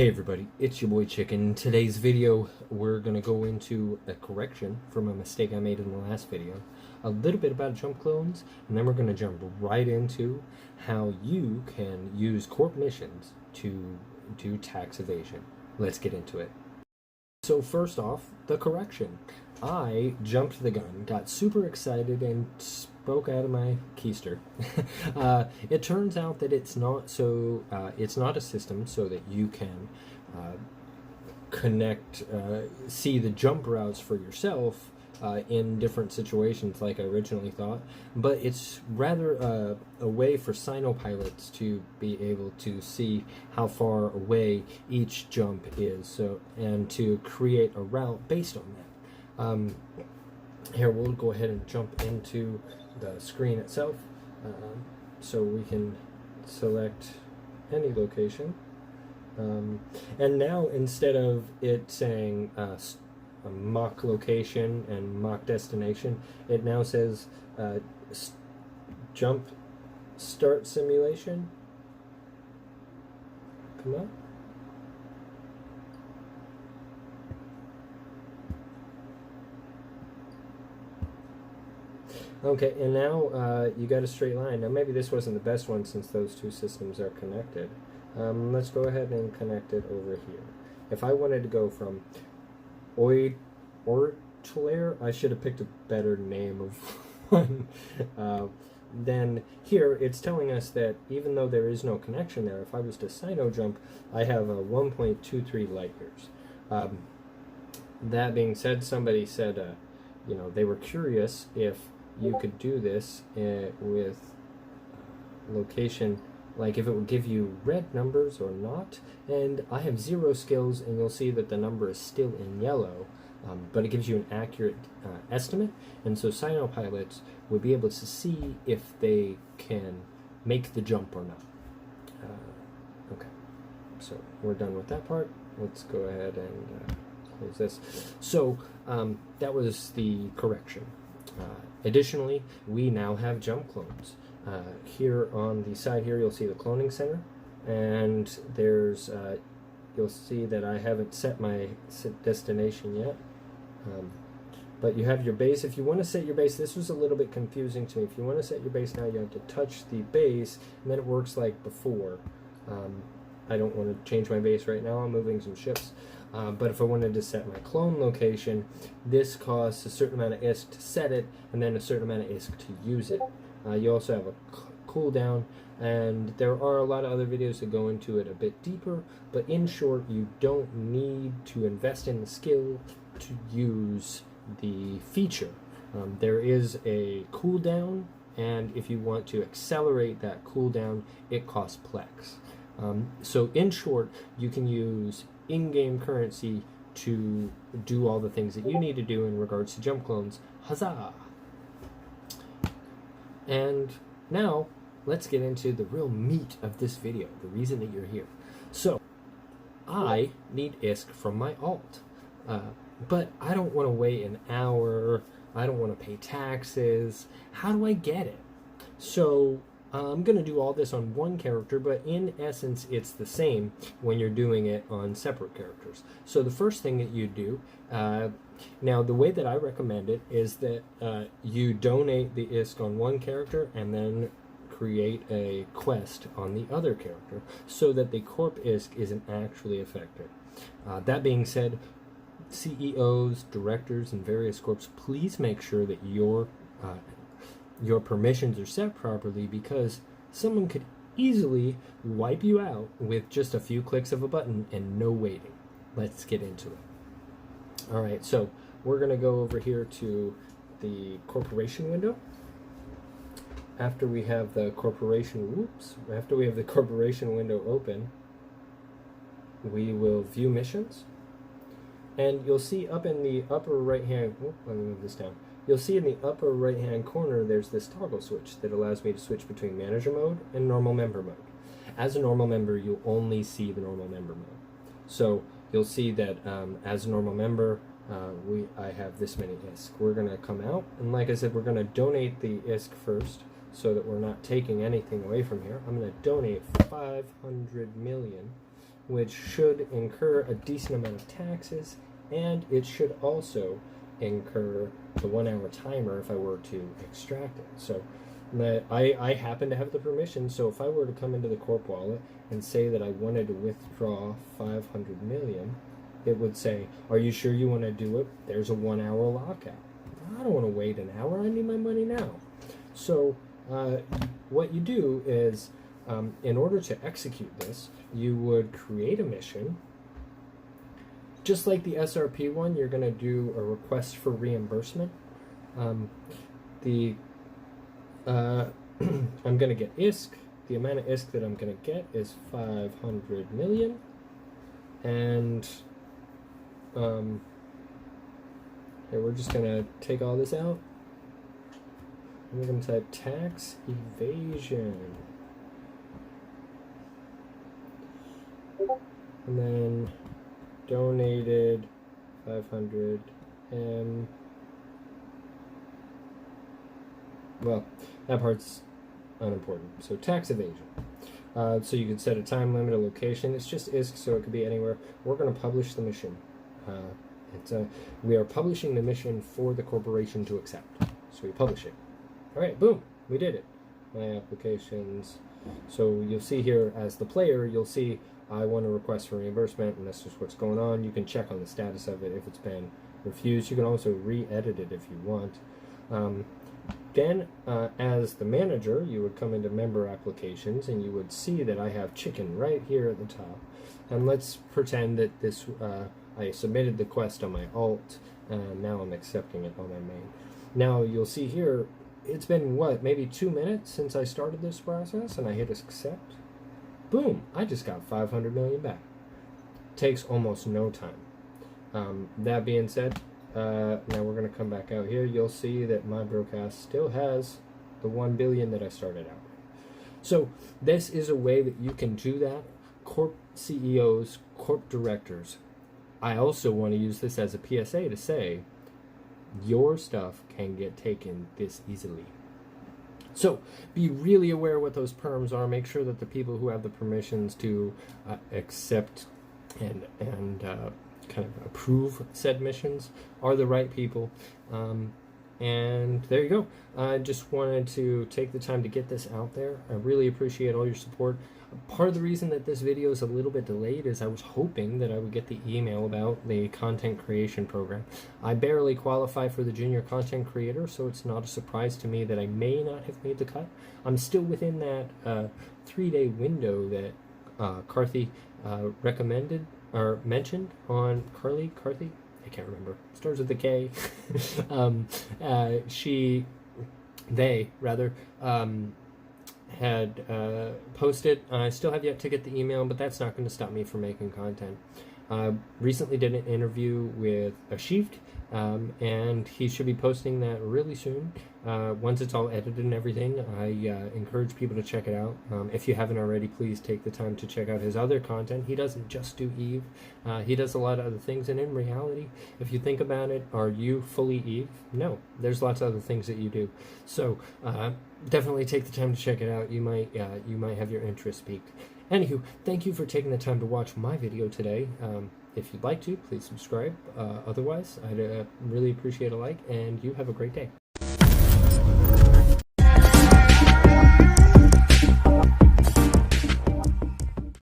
Hey everybody, it's your boy Chicken. In today's video, we're going to go into a correction from a mistake I made in the last video, a little bit about jump clones, and then we're going to jump right into how you can use Corp missions to do tax evasion. Let's get into it. So first off, the correction. I jumped the gun, got super excited, and spoke out of my keister. It turns out that it's not a system so that you can connect, see the jump routes for yourself in different situations like I originally thought, but it's rather a way for Sino pilots to be able to see how far away each jump is, and to create a route based on that. Here, we'll go ahead and jump into the screen itself, so we can select any location, and now instead of it saying a mock location and mock destination, it now says jump start simulation. Come on. Okay, and now you got a straight line. Now maybe this wasn't the best one since those two systems are connected. Let's go ahead and connect it over here. If I wanted to go from Ortler, I should have picked a better name of one. Then here it's telling us that even though there is no connection there, if I was to Sino jump, I have a 1.23 light years. That being said, somebody said, they were curious if you could do this with location, like if it would give you red numbers or not, and I have 0 skills, and you'll see that the number is still in yellow, but it gives you an accurate estimate, and so Sino pilots would be able to see if they can make the jump or not. Okay, so we're done with that part. Let's go ahead and close this. So that was the correction. Additionally, we now have jump clones. Here on the side here, you'll see the cloning center, and there's you'll see that I haven't set my destination yet, but you have your base. If you want to set your base, this was a little bit confusing to me. If you want to set your base now, you have to touch the base, and then it works like before. I don't want to change my base right now. I'm moving some ships. But if I wanted to set my clone location, this costs a certain amount of ISK to set it, and then a certain amount of ISK to use it. You also have a cooldown, and there are a lot of other videos that go into it a bit deeper, but in short, you don't need to invest in the skill to use the feature. There is a cooldown, and if you want to accelerate that cooldown, it costs Plex. So in short, you can use in-game currency to do all the things that you need to do in regards to jump clones. Huzzah! And now, let's get into the real meat of this video, the reason that you're here. So, I need ISK from my alt, but I don't want to wait an hour, I don't want to pay taxes. How do I get it? So, I'm going to do all this on one character, but in essence it's the same when you're doing it on separate characters. So the first thing that you do, now the way that I recommend it is that you donate the ISK on one character and then create a quest on the other character so that the Corp ISK isn't actually affected. That being said, CEOs, directors, and various corps, please make sure that your permissions are set properly, because someone could easily wipe you out with just a few clicks of a button and no waiting. Let's get into it. Alright, so we're going to go over here to the corporation window. After we have the corporation window open, we will view missions, and you'll see up in the upper right hand, let me move this down. You'll see in the upper right hand corner there's this toggle switch that allows me to switch between manager mode and normal member mode. As a normal member, you'll only see the normal member mode. So you'll see that as a normal member, I have this many ISK. We're going to come out, and like I said, we're going to donate the ISK first so that we're not taking anything away from here. I'm going to donate 500 million which should incur a decent amount of taxes, and it should also incur the 1 hour timer if I were to extract it. So I happen to have the permission, so if I were to come into the Corp wallet and say that I wanted to withdraw 500 million, it would say, are you sure you want to do it? There's a 1 hour lockout. I don't want to wait an hour, I need my money now. So what you do is, in order to execute this, you would create a mission. Just like the SRP one, you're going to do a request for reimbursement. I'm going to get ISK. The amount of ISK that I'm going to get is 500 million. And here, we're just going to take all this out. And we're going to type tax evasion. And then donated 500 and well, that part's unimportant. So tax evasion. So you can set a time limit, a location. It's just ISK, so it could be anywhere. We're going to publish the mission. We are publishing the mission for the corporation to accept. So we publish it. All right, boom, we did it. My applications. So you'll see here as the player, you'll see I want to request for reimbursement, and that's just what's going on. You can check on the status of it if it's been refused. You can also re-edit it if you want. Then, as the manager, you would come into member applications, and you would see that I have chicken right here at the top. And let's pretend that this I submitted the quest on my alt, and now I'm accepting it on my main. Now you'll see here, it's been what, maybe 2 minutes since I started this process, and I hit accept. Boom, I just got 500 million back. Takes almost no time. That being said, now we're going to come back out here. You'll see that my broadcast still has the 1 billion that I started out with. So this is a way that you can do that. Corp CEOs, corp directors. I also want to use this as a PSA to say, your stuff can get taken this easily. So be really aware what those perms are. Make sure that the people who have the permissions to accept and kind of approve said missions are the right people. And there you go. I just wanted to take the time to get this out there. I really appreciate all your support. Part of the reason that this video is a little bit delayed is I was hoping that I would get the email about the content creation program. I barely qualify for the junior content creator, so it's not a surprise to me that I may not have made the cut. I'm still within that 3-day window that Carthy recommended or mentioned on Carthy? I can't remember. Starts with a K. They had posted. I still have yet to get the email, but that's not going to stop me from making content. Recently did an interview with Ashived, and he should be posting that really soon. Once it's all edited and everything, I encourage people to check it out. If you haven't already, please take the time to check out his other content. He doesn't just do Eve. He does a lot of other things, and in reality, if you think about it, are you fully Eve? No. There's lots of other things that you do. So definitely take the time to check it out. You might have your interest piqued. Anywho, thank you for taking the time to watch my video today. If you'd like to, please subscribe. Otherwise, I'd really appreciate a like, and you have a great day.